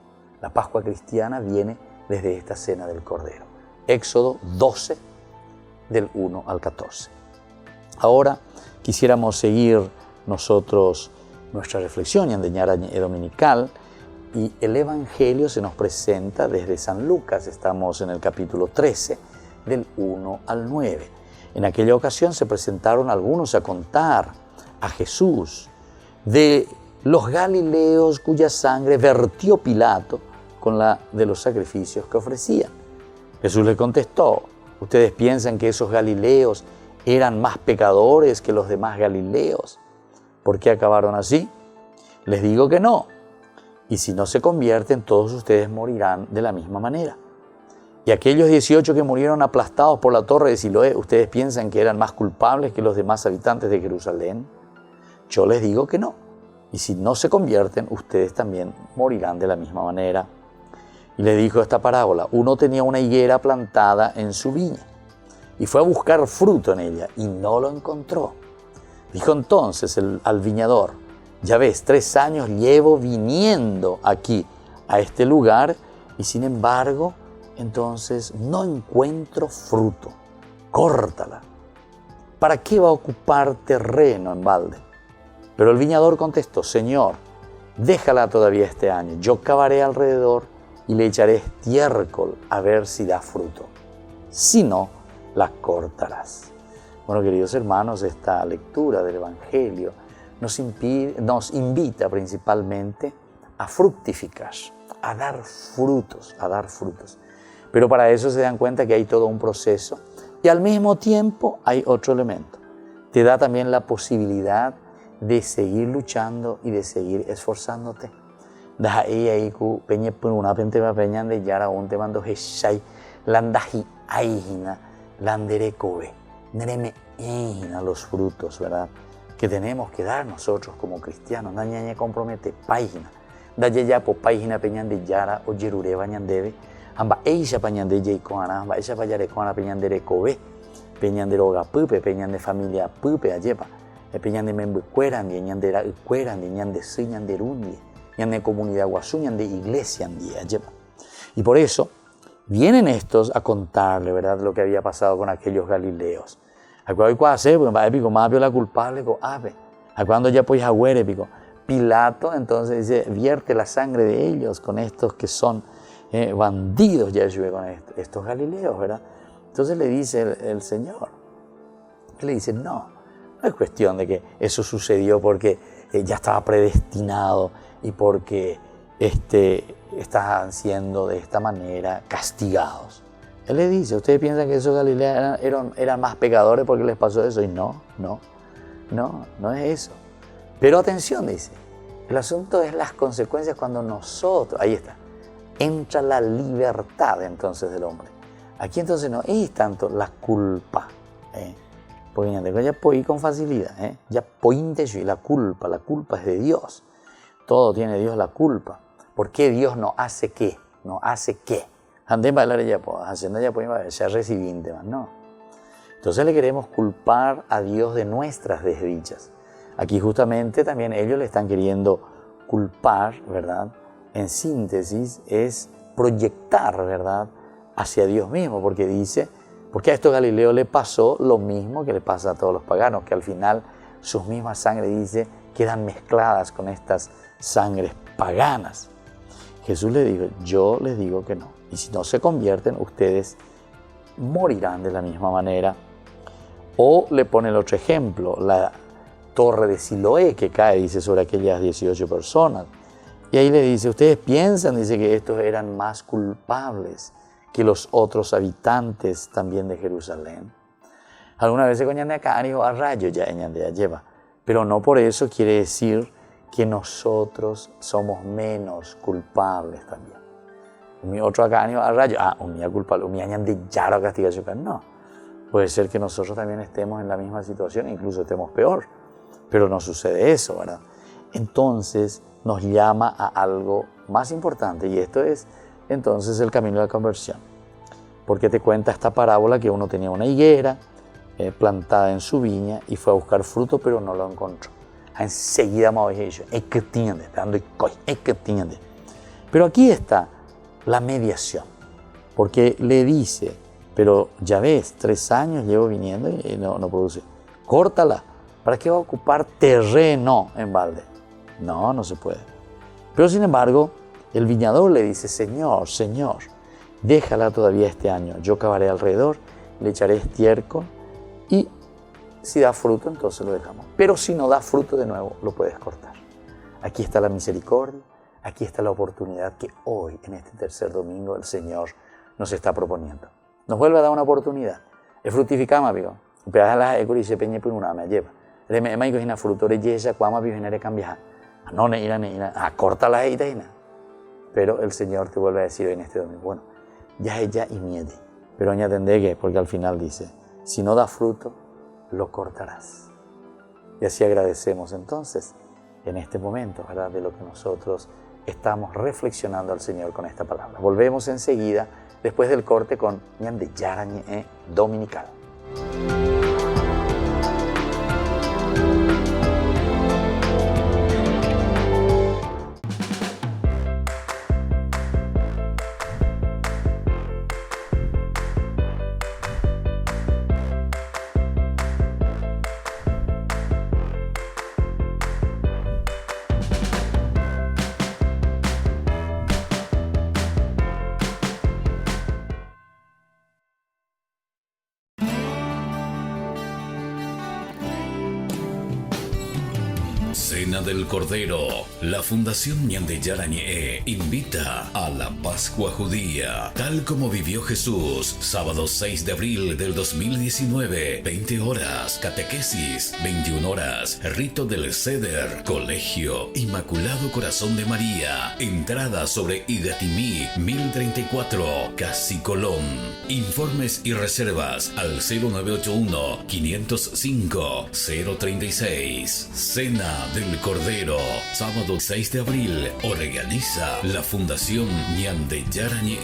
La Pascua cristiana viene desde esta cena del Cordero. Éxodo 12, del 1 al 14. Ahora quisiéramos seguir nosotros nuestra reflexión ñande dominical, y el Evangelio se nos presenta desde San Lucas. Estamos en el capítulo 13, del 1 al 9. En aquella ocasión se presentaron algunos a contar a Jesús de los galileos cuya sangre vertió Pilato con la de los sacrificios que ofrecían. Jesús le contestó: ¿ustedes piensan que esos galileos eran más pecadores que los demás galileos? ¿Por qué acabaron así? Les digo que no. Y si no se convierten, todos ustedes morirán de la misma manera. Y aquellos 18 que murieron aplastados por la torre de Siloé, ¿ustedes piensan que eran más culpables que los demás habitantes de Jerusalén? Yo les digo que no. Y si no se convierten, ustedes también morirán de la misma manera. Y le dijo esta parábola: uno tenía una higuera plantada en su viña y fue a buscar fruto en ella y no lo encontró. Dijo entonces al viñador: ya ves, 3 años llevo viniendo aquí a este lugar y sin embargo, entonces no encuentro fruto. Córtala. ¿Para qué va a ocupar terreno en balde? Pero el viñador contestó: Señor, déjala todavía este año. Yo cavaré alrededor y le echaré estiércol a ver si da fruto. Si no, la cortarás. Bueno, queridos hermanos, esta lectura del Evangelio nos invita principalmente a fructificar, a dar frutos, Pero para eso se dan cuenta que hay todo un proceso y al mismo tiempo hay otro elemento. Te da también la posibilidad de seguir luchando y de seguir esforzándote. Los frutos, ¿verdad?, que tenemos que dar nosotros como cristianos. Dañaña compromete página. Dayayapo página peñande yara o yerure bañandebe. Amba eisha pañande yeikoana, amba eisha payarekoana peñandere kobe. Peñandere oga pupe, peñande familia pupe ayepa. Peñande membucueran, ñandera ucueran, ñande si, ñande rundi, ñande comunidad guasú, ñande iglesia ayepa. Y por eso vienen estos a contarle, ¿verdad?, lo que había pasado con aquellos galileos. A cuando la culpable, a cuando ya pues agüere, Pilato entonces dice, vierte la sangre de ellos con estos que son bandidos, ya con estos galileos, ¿verdad? Entonces le dice el Señor, le dice, no es cuestión de que eso sucedió porque ya estaba predestinado y porque estaban siendo de esta manera castigados. Él le dice, ¿ustedes piensan que esos galileos eran más pecadores porque les pasó eso? Y no es eso. Pero atención, dice, el asunto es las consecuencias cuando nosotros, ahí está, entra la libertad entonces del hombre. Aquí entonces no es tanto la culpa, porque ya puedo ir con facilidad, ya pointe y la culpa es de Dios. Todo tiene Dios la culpa. ¿Por qué Dios no hace qué? No hace qué. No. Entonces le queremos culpar a Dios de nuestras desdichas. Aquí justamente también ellos le están queriendo culpar, ¿verdad? En síntesis es proyectar, ¿verdad?, hacia Dios mismo, porque dice, porque a estos Galileos le pasó lo mismo que le pasa a todos los paganos, que al final sus mismas sangres, dice, quedan mezcladas con estas sangres paganas. Jesús le dijo, yo les digo que no, y si no se convierten, ustedes morirán de la misma manera. O le pone el otro ejemplo, la torre de Siloé que cae, dice, sobre aquellas 18 personas. Y ahí le dice, ustedes piensan, dice, que estos eran más culpables que los otros habitantes también de Jerusalén. Algunas veces con ñande acá a rayo ya ñande lleva, pero no por eso quiere decir que nosotros somos menos culpables también. Mi otro acá a rayo, un día culpable, un día ñande ya lo castiga no. Puede ser que nosotros también estemos en la misma situación, incluso estemos peor, pero no sucede eso, ¿verdad? Entonces nos llama a algo más importante, y esto es entonces el camino de la conversión. Porque te cuenta esta parábola que uno tenía una higuera plantada en su viña y fue a buscar fruto, pero no lo encontró. Enseguida me había dicho, pero aquí está la mediación, porque le dice, pero ya ves, 3 años llevo viniendo y no produce. Córtala. ¿Para qué va a ocupar terreno en balde? No se puede. Pero sin embargo, el viñador le dice, Señor, déjala todavía este año. Yo cavaré alrededor, le echaré estiércol y si da fruto, entonces lo dejamos. Pero si no da fruto de nuevo, lo puedes cortar. Aquí está la misericordia, aquí está la oportunidad que hoy, en este tercer domingo, el Señor nos está proponiendo. Nos vuelve a dar una oportunidad. Es fructificama, amigo. Pero las ecuri se peñe por una me lleva. Le me imagino que fruto de yesa cuama viene cambiar. No ne ira, corta la eita y nada. Pero el Señor te vuelve a decir en este domingo, bueno, ya ella y miede. Pero aña tendegue, porque al final dice, si no da fruto, lo cortarás. Y así agradecemos entonces en este momento, ¿verdad?, de lo que nosotros estamos reflexionando al Señor con esta palabra. Volvemos enseguida, después del corte, con ñande yarañe dominical. Cena del Cordero. La Fundación Ñande Yarañe invita a la Pascua Judía, tal como vivió Jesús, sábado 6 de abril del 2019, 20 horas, catequesis, 21 horas, rito del Seder, colegio, Inmaculado Corazón de María, entrada sobre Igatimí, 1034, Casi Colón. Informes y reservas al 0981-505-036. Cena del Cordero, sábado 6 de abril, organiza la Fundación Ñande Yarañe.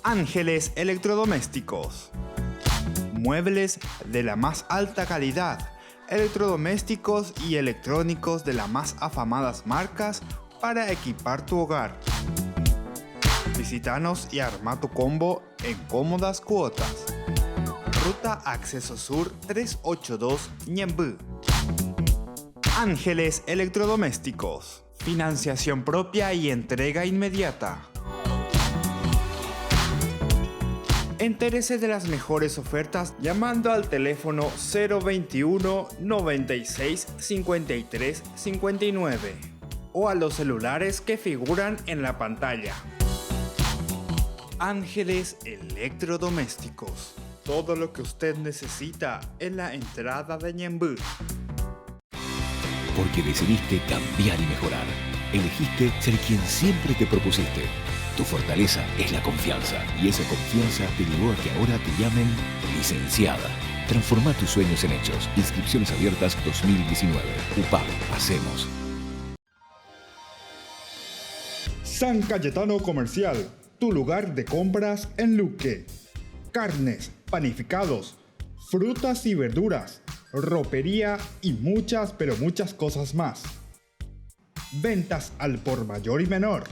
Ángeles Electrodomésticos. Muebles de la más alta calidad, electrodomésticos y electrónicos de las más afamadas marcas para equipar tu hogar. Visítanos y arma tu combo en cómodas cuotas. Ruta Acceso Sur 382 Ñemby. Ángeles Electrodomésticos. Financiación propia y entrega inmediata. Entérese de las mejores ofertas llamando al teléfono 021 96 53 59 o a los celulares que figuran en la pantalla. Ángeles Electrodomésticos. Todo lo que usted necesita en la entrada de Ñemby. Porque decidiste cambiar y mejorar. Elegiste ser quien siempre te propusiste. Tu fortaleza es la confianza, y esa confianza te llevó a que ahora te llamen licenciada. Transforma tus sueños en hechos. Inscripciones abiertas 2019. UPAB, hacemos. San Cayetano Comercial, tu lugar de compras en Luque. Carnes, panificados, frutas y verduras, ropería y muchas pero muchas cosas más. Ventas al por mayor y menor.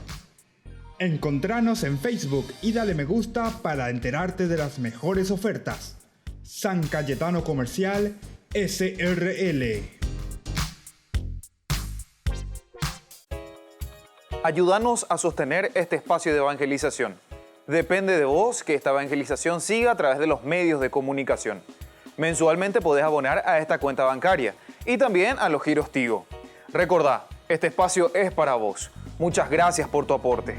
Encontranos en Facebook y dale me gusta para enterarte de las mejores ofertas. San Cayetano Comercial SRL. Ayúdanos a sostener este espacio de evangelización. Depende de vos que esta evangelización siga a través de los medios de comunicación. Mensualmente podés abonar a esta cuenta bancaria y también a los giros Tigo. Recordá, este espacio es para vos. Muchas gracias por tu aporte.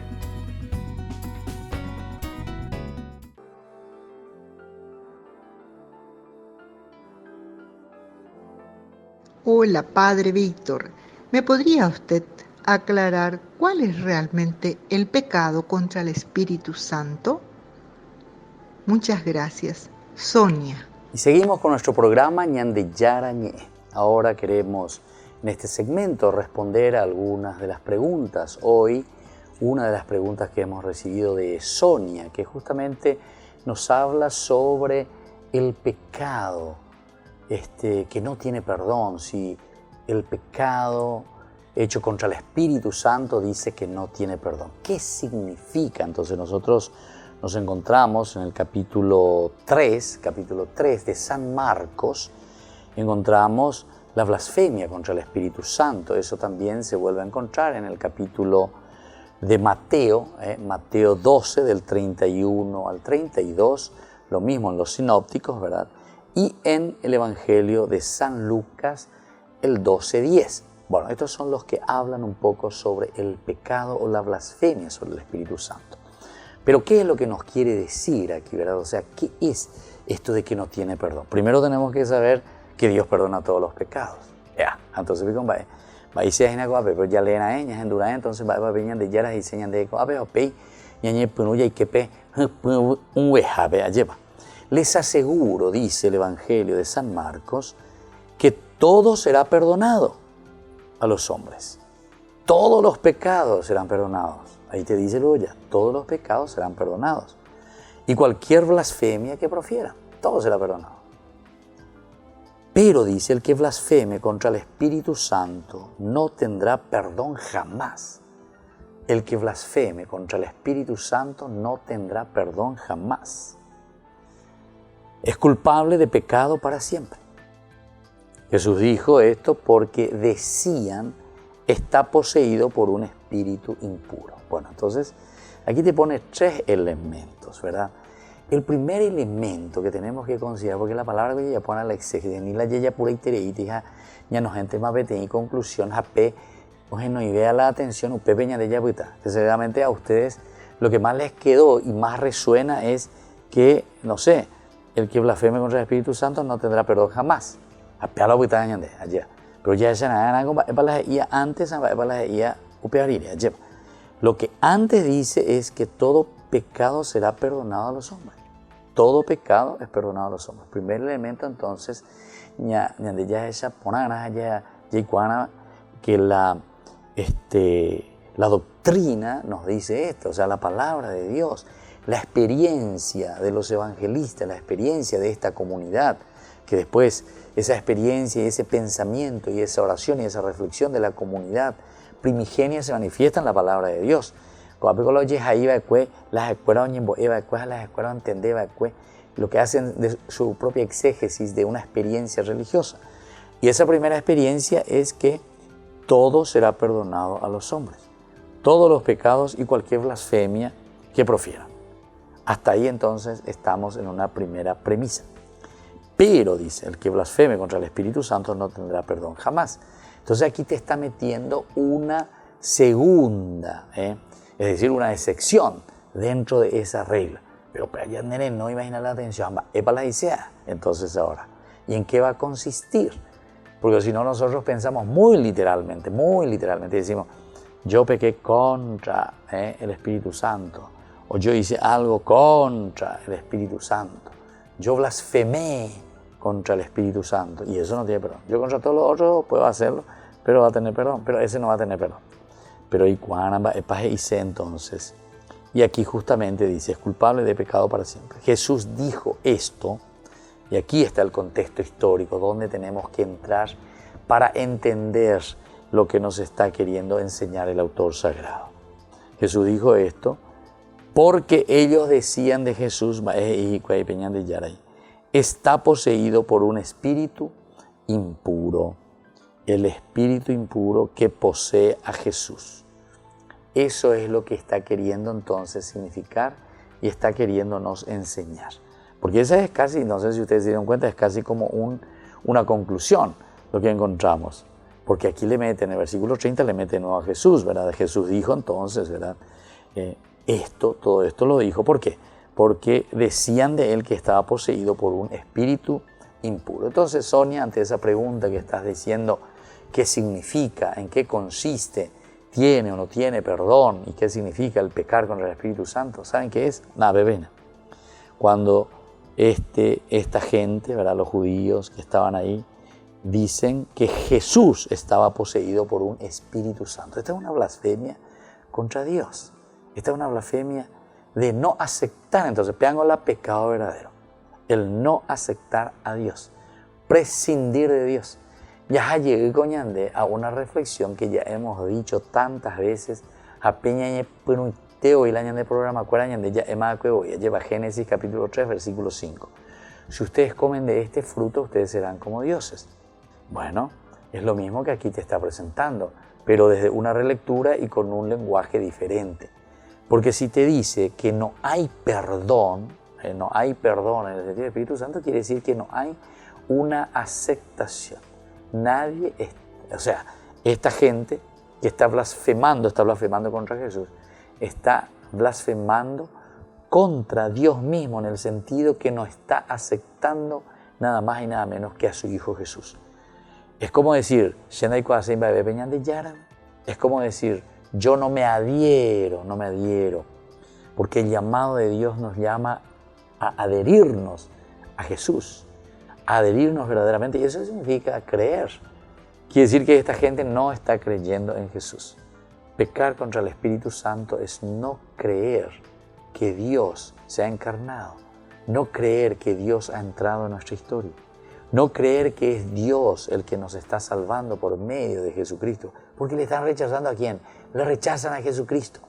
Hola, Padre Víctor. ¿Me podría usted aclarar cuál es realmente el pecado contra el Espíritu Santo? Muchas gracias. Sonia. Y seguimos con nuestro programa Ñande Yarañé. Ahora queremos en este segmento responder a algunas de las preguntas. Hoy una de las preguntas que hemos recibido de Sonia, que justamente nos habla sobre el pecado que no tiene perdón, si el pecado hecho contra el Espíritu Santo dice que no tiene perdón. ¿Qué significa? Entonces nosotros nos encontramos en el capítulo 3 de San Marcos, encontramos la blasfemia contra el Espíritu Santo. Eso también se vuelve a encontrar en el capítulo de Mateo, Mateo 12 del 31 al 32, lo mismo en los sinópticos, ¿verdad? Y en el Evangelio de San Lucas, el 12:10. Bueno, estos son los que hablan un poco sobre el pecado o la blasfemia sobre el Espíritu Santo. Pero ¿qué es lo que nos quiere decir aquí, verdad? O sea, ¿qué es esto de que no tiene perdón? Primero tenemos que saber que Dios perdona todos los pecados. Ya, entonces, pero ya leen a ella, en Dura, entonces va a venir de yaras y señan de coape o pei, y añe punuya y que pe, un huejabe a lleva. Les aseguro, dice el Evangelio de San Marcos, que todo será perdonado a los hombres. Todos los pecados serán perdonados. Ahí te dice luego ya, todos los pecados serán perdonados. Y cualquier blasfemia que profieran, todo será perdonado. Pero dice, el que blasfeme contra el Espíritu Santo no tendrá perdón jamás. El que blasfeme contra el Espíritu Santo no tendrá perdón jamás. Es culpable de pecado para siempre. Jesús dijo esto porque decían está poseído por un espíritu impuro. Bueno, entonces aquí te pone 3 elementos, ¿verdad? El primer elemento que tenemos que considerar, porque la palabra que ella pone a la exégesis, ni la yeya pura y tereítica, ya no gente más vete y conclusión, jape, oye, no, y vea la atención, usted peña de yabuita, que seguramente a ustedes lo que más les quedó y más resuena es que, no sé, el que blasfeme contra el Espíritu Santo no tendrá perdón jamás. Apea la buita de allá. Pero ya esa nada para la ia antes para la ia upeariria allá. Lo que antes dice es que todo pecado será perdonado a los hombres. Todo pecado es perdonado a los hombres. Primer elemento entonces, ya esa ponana ya que la doctrina nos dice esto, o sea, la palabra de Dios, la experiencia de los evangelistas, la experiencia de esta comunidad, que después esa experiencia y ese pensamiento y esa oración y esa reflexión de la comunidad primigenia se manifiesta en la palabra de Dios. Las escuelas lo que hacen de su propia exégesis de una experiencia religiosa. Y esa primera experiencia es que todo será perdonado a los hombres. Todos los pecados y cualquier blasfemia que profieran. Hasta ahí entonces estamos en una primera premisa. Pero, dice, el que blasfeme contra el Espíritu Santo no tendrá perdón jamás. Entonces aquí te está metiendo una segunda, es decir, una excepción dentro de esa regla. Pero para allá no imagina la atención, es para la isea. Entonces ahora, ¿y en qué va a consistir? Porque si no nosotros pensamos muy literalmente, decimos, yo pequé contra el Espíritu Santo, o yo hice algo contra el Espíritu Santo, yo blasfemé contra el Espíritu Santo, y eso no tiene perdón. Yo contra todos los otros puedo hacerlo, pero va a tener perdón, pero ese no va a tener perdón. Pero ¿y cuándo hice entonces? Y aquí justamente dice, es culpable de pecado para siempre. Jesús dijo esto Y aquí está el contexto histórico donde tenemos que entrar para entender lo que nos está queriendo enseñar el autor sagrado. Jesús dijo esto porque ellos decían de Jesús, está poseído por un espíritu impuro, el espíritu impuro que posee a Jesús. Eso es lo que está queriendo entonces significar y está queriéndonos enseñar. Porque esa es casi, no sé si ustedes se dieron cuenta, es casi como una conclusión lo que encontramos. Porque aquí le mete, en el versículo 30 le mete de nuevo a Jesús, ¿verdad? Jesús dijo entonces, ¿verdad? Todo esto lo dijo, ¿por qué? Porque decían de él que estaba poseído por un espíritu impuro. Entonces, Sonia, ante esa pregunta que estás diciendo, ¿qué significa? ¿En qué consiste? ¿Tiene o no tiene perdón? ¿Y qué significa el pecar contra el Espíritu Santo? ¿Saben qué es? Nada, bebena. Cuando esta gente, ¿verdad? Los judíos que estaban ahí, dicen que Jesús estaba poseído por un Espíritu Santo. Esta es una blasfemia contra Dios. Esta es una blasfemia de no aceptar, entonces, peángola, pecado verdadero. El no aceptar a Dios, prescindir de Dios. Ya llegué coñande a una reflexión que ya hemos dicho tantas veces, a peña y y el año de programa, ya lleva Génesis capítulo 3, versículo 5. Si ustedes comen de este fruto, ustedes serán como dioses. Bueno, es lo mismo que aquí te está presentando, pero desde una relectura y con un lenguaje diferente. Porque si te dice que no hay perdón en el sentido del Espíritu Santo, quiere decir que no hay una aceptación. Esta gente que está blasfemando contra Jesús, está blasfemando contra Dios mismo, en el sentido que no está aceptando nada más y nada menos que a su Hijo Jesús. Es como decir, es como decir, yo no me adhiero, porque el llamado de Dios nos llama a adherirnos a Jesús, a adherirnos verdaderamente, y eso significa creer. Quiere decir que esta gente no está creyendo en Jesús. Pecar contra el Espíritu Santo es no creer que Dios se ha encarnado, no creer que Dios ha entrado en nuestra historia, no creer que es Dios el que nos está salvando por medio de Jesucristo, porque le están rechazando ¿a quién? Le rechazan a Jesucristo.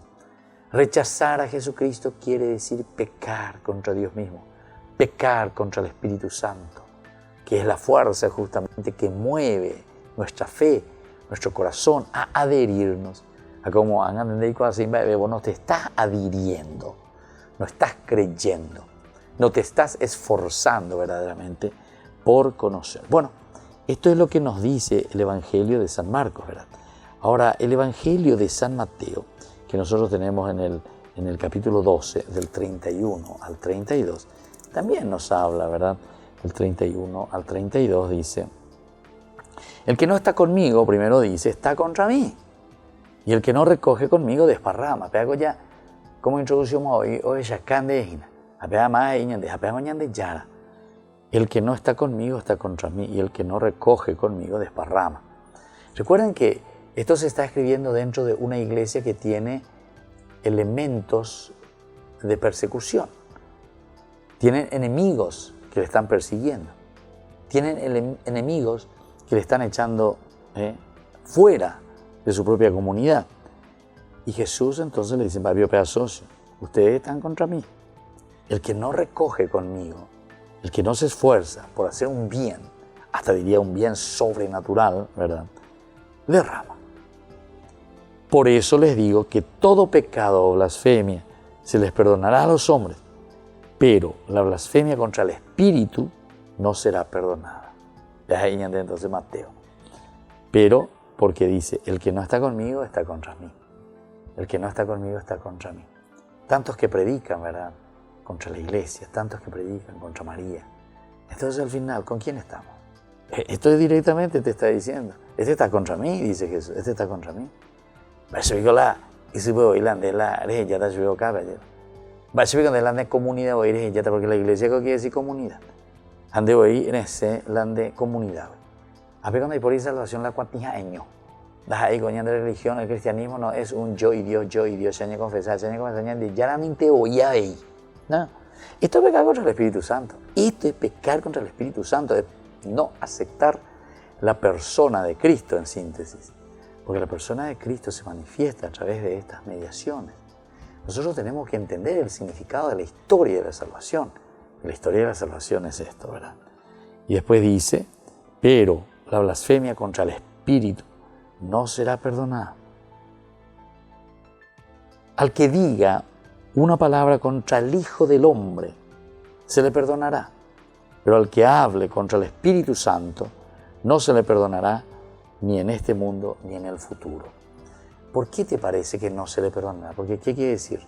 Rechazar a Jesucristo quiere decir pecar contra Dios mismo, pecar contra el Espíritu Santo, que es la fuerza justamente que mueve nuestra fe, nuestro corazón a adherirnos. A como vos no te estás adhiriendo, no estás creyendo, no te estás esforzando verdaderamente por conocer. Bueno, esto es lo que nos dice el Evangelio de San Marcos, ¿verdad? Ahora, el Evangelio de San Mateo, que nosotros tenemos en el capítulo 12, del 31 al 32, también nos habla, ¿verdad? Del 31 al 32 dice, el que no está conmigo, primero dice, está contra mí. Y el que no recoge conmigo desparrama. Pero ya, como introducimos hoy ya candejina. El que no está conmigo está contra mí, y el que no recoge conmigo desparrama. Recuerden que esto se está escribiendo dentro de una iglesia que tiene elementos de persecución. Tienen enemigos que le están persiguiendo. Tienen enemigos que le están echando fuera de su propia comunidad. Y Jesús entonces le dice, Babio Pedazoso, ustedes están contra mí. El que no recoge conmigo, el que no se esfuerza por hacer un bien, hasta diría un bien sobrenatural, ¿verdad?, derrama. Por eso les digo que todo pecado o blasfemia se les perdonará a los hombres, pero la blasfemia contra el Espíritu no será perdonada. Ahí entonces Mateo. Pero porque dice, el que no está conmigo está contra mí. El que no está conmigo está contra mí. Tantos que predican, ¿verdad?, contra la iglesia, tantos que predican contra María. Entonces al final, ¿con quién estamos? Esto directamente te está diciendo, este está contra mí, dice Jesús, este está contra mí. Porque la iglesia quiere decir comunidad. Ande hoy en ese lande comunidad. A ver cuando hay por ahí salvación la cuantía año. Das ahí coña de religión, el cristianismo no es un yo y Dios, se añade confesar, de llanamente hoy ahí. ¿No? Esto es pecar contra el Espíritu Santo. Esto es pecar contra el Espíritu Santo, es no aceptar la persona de Cristo en síntesis. Porque la persona de Cristo se manifiesta a través de estas mediaciones. Nosotros tenemos que entender el significado de la historia de la salvación. La historia de la salvación es esto, ¿verdad? Y después dice, pero la blasfemia contra el Espíritu no será perdonada. Al que diga una palabra contra el Hijo del Hombre, se le perdonará. Pero al que hable contra el Espíritu Santo, no se le perdonará ni en este mundo ni en el futuro. ¿Por qué te parece que no se le perdonará? Porque ¿qué quiere decir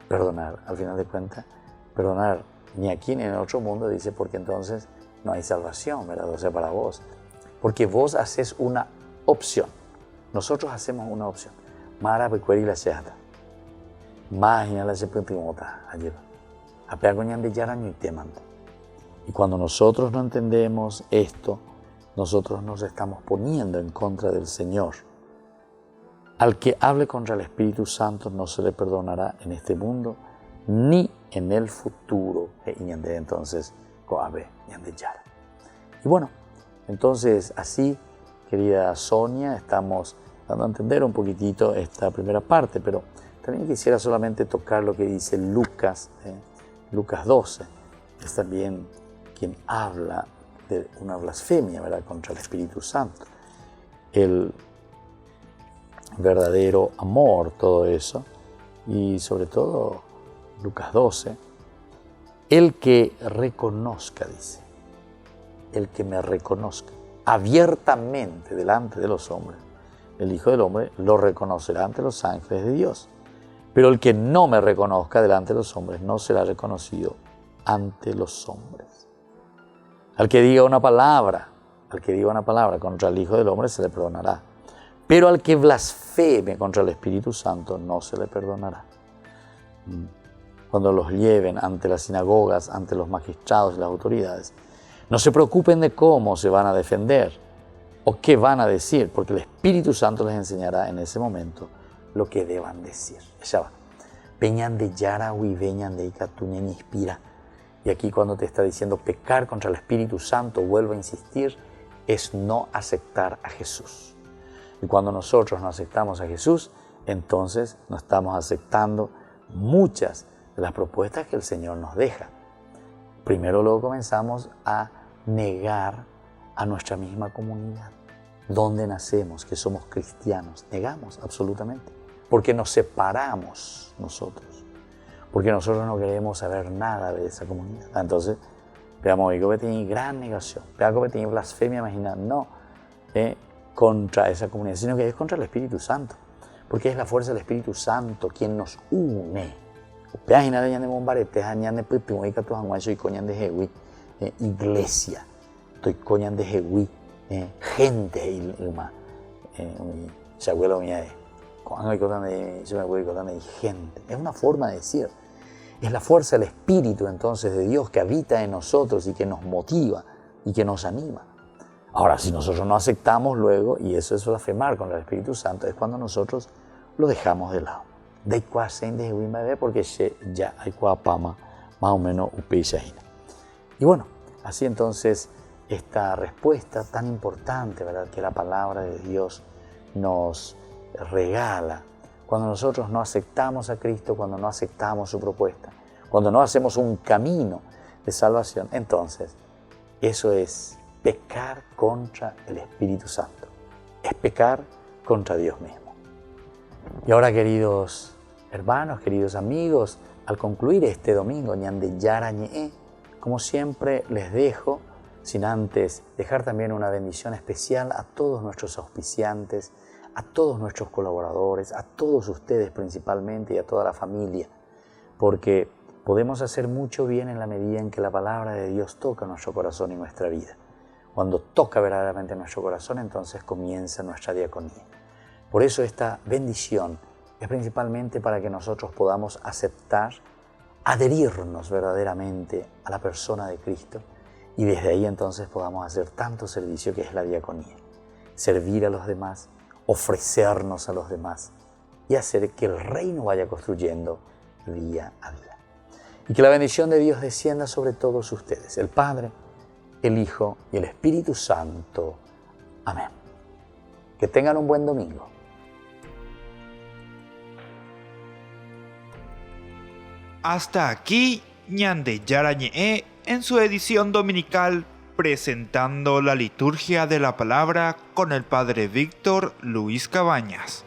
perdonar? Al final de cuentas, perdonar ni aquí ni en el otro mundo, dice, porque entonces no hay salvación, ¿verdad? O sea, para vos. Porque vos haces una opción. Nosotros hacemos una opción. Mara pecueri la seata. Imagina la sepuntimota ayer. Apeagoñan de yaraño y temante. Y cuando nosotros no entendemos esto, nosotros nos estamos poniendo en contra del Señor. Al que hable contra el Espíritu Santo no se le perdonará en este mundo ni en el futuro. Entonces, y bueno, entonces así, querida Sonia, estamos dando a entender un poquitito esta primera parte, pero también quisiera solamente tocar lo que dice Lucas, Lucas 12, que es también quien habla de una blasfemia, ¿verdad?, contra el Espíritu Santo. El verdadero amor, todo eso, y sobre todo Lucas 12, el que reconozca, dice, el que me reconozca abiertamente delante de los hombres, el Hijo del Hombre lo reconocerá ante los ángeles de Dios. Pero el que no me reconozca delante de los hombres no será reconocido ante los hombres. Al que diga una palabra contra el Hijo del Hombre se le perdonará. Pero al que blasfeme contra el Espíritu Santo no se le perdonará. Cuando los lleven ante las sinagogas, ante los magistrados y las autoridades, no se preocupen de cómo se van a defender o qué van a decir, porque el Espíritu Santo les enseñará en ese momento lo que deban decir. Ya va. Peñan de yara y veñan de icatuñen inspira. Y aquí cuando te está diciendo pecar contra el Espíritu Santo, vuelvo a insistir, es no aceptar a Jesús. Y cuando nosotros no aceptamos a Jesús, entonces no estamos aceptando muchas de las propuestas que el Señor nos deja. Primero luego comenzamos a negar a nuestra misma comunidad. Donde nacemos, que somos cristianos, negamos absolutamente. Porque nos separamos nosotros. Porque nosotros no queremos saber nada de esa comunidad. Entonces, veamos que tiene gran negación. Veamos que tiene blasfemia, imagina, no contra esa comunidad, sino que es contra el Espíritu Santo. Porque es la fuerza del Espíritu Santo quien nos une. Iglesia, estoy coñan de Jehui, gente ilma, se abuelo mía gente. Es una forma de decir. Es la fuerza del Espíritu entonces de Dios que habita en nosotros y que nos motiva y que nos anima. Ahora, si nosotros no aceptamos luego, y eso es blasfemar contra el Espíritu Santo, es cuando nosotros lo dejamos de lado. Porque ya hay cuapama más o menos upeyahina. Y bueno, así entonces esta respuesta tan importante, ¿verdad?, que la palabra de Dios nos regala cuando nosotros no aceptamos a Cristo, cuando no aceptamos su propuesta, cuando no hacemos un camino de salvación, entonces eso es pecar contra el Espíritu Santo, es pecar contra Dios mismo. Y ahora, queridos hermanos, queridos amigos, al concluir este domingo, ñande yarañe, como siempre les dejo, sin antes dejar también una bendición especial a todos nuestros auspiciantes, a todos nuestros colaboradores, a todos ustedes principalmente y a toda la familia, porque podemos hacer mucho bien en la medida en que la palabra de Dios toca nuestro corazón y nuestra vida. Cuando toca verdaderamente nuestro corazón, entonces comienza nuestra diaconía. Por eso esta bendición es principalmente para que nosotros podamos aceptar, adherirnos verdaderamente a la persona de Cristo y desde ahí entonces podamos hacer tanto servicio que es la diaconía. Servir a los demás, ofrecernos a los demás y hacer que el reino vaya construyendo día a día. Y que la bendición de Dios descienda sobre todos ustedes, el Padre, el Hijo y el Espíritu Santo. Amén. Que tengan un buen domingo. Hasta aquí Ñande Yarañe'e en su edición dominical presentando la liturgia de la palabra con el Padre Víctor Luis Cabañas.